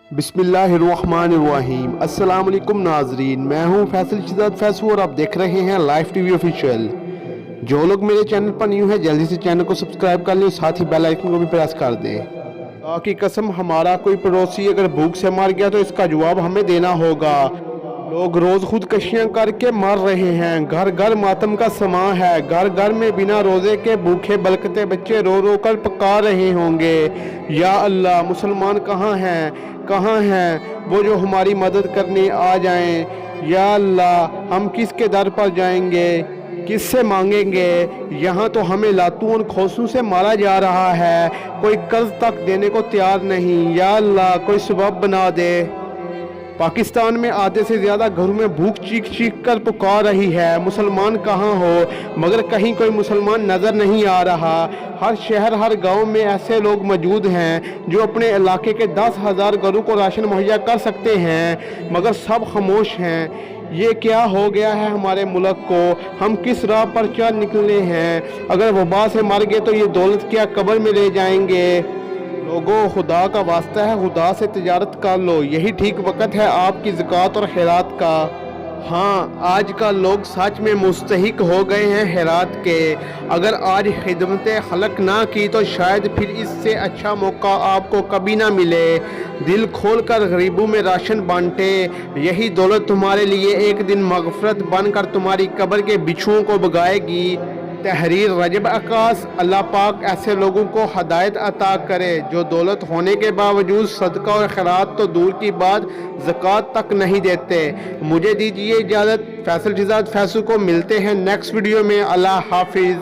बिस्मिल्लाहिर्रहमानिर्रहीम। अस्सलाम वालेकुम नाजरीन, मैं हूं फैसल शिजात फैसू और आप देख रहे हैं लाइव टीवी ऑफिशियल। जो लोग मेरे चैनल पर न्यू है जल्दी से चैनल को सब्सक्राइब कर लें, साथ ही बेल आइकन को भी प्रेस कर दें। ताकि कसम, हमारा कोई पड़ोसी अगर भूख से मर गया तो इसका जवाब हमें देना होगा। लोग रोज खुदकशियां करके मर रहे हैं, घर घर मातम का समा है, घर घर में बिना रोजे के भूखे बलकते बच्चे रो रो कर पका रहे होंगे। या अल्लाह, मुसलमान कहाँ हैं, कहाँ हैं वो जो हमारी मदद करने आ जाएं। या अल्लाह, हम किसके दर पर जाएंगे, किससे मांगेंगे। यहाँ तो हमें लातून खोसों से मारा जा रहा है, कोई कर्ज तक देने को तैयार नहीं। या अल्लाह, कोई सबब बना दे। पाकिस्तान में आधे से ज़्यादा घरों में भूख चीख चीख कर पुकार रही है। मुसलमान कहाँ हो, मगर कहीं कोई मुसलमान नज़र नहीं आ रहा। हर शहर हर गांव में ऐसे लोग मौजूद हैं जो अपने इलाके के 10,000 घरों को राशन मुहैया कर सकते हैं, मगर सब खामोश हैं। ये क्या हो गया है हमारे मुल्क को, हम किस राह पर चल निकले हैं। अगर वबा से मर गए तो ये दौलत क्या कब्र में ले जाएंगे। लोगों, खुदा का वास्ता है, खुदा से तिजारत कर लो, यही ठीक वक्त है आपकी ज़कात और खैरात का। हाँ, आजकल लोग सच में मुस्तहिक हो गए हैं खैरात के। अगर आज खिदमत खलक ना की तो शायद फिर इससे अच्छा मौका आपको कभी ना मिले। दिल खोल कर गरीबों में राशन बांटे, यही दौलत तुम्हारे लिए एक दिन मगफरत बनकर तुम्हारी कब्र के बिछुओं को भगाएगी। तहरीर रजब अक्कास। अल्लाह पाक ऐसे लोगों को हदायत अता करे जो दौलत होने के बावजूद सदका और खैरात तो दूर की बात ज़कात तक नहीं देते। मुझे दीजिए इजाज़त। फैसल शिजात फैसू को मिलते हैं नेक्स्ट वीडियो में। अल्लाह हाफिज़।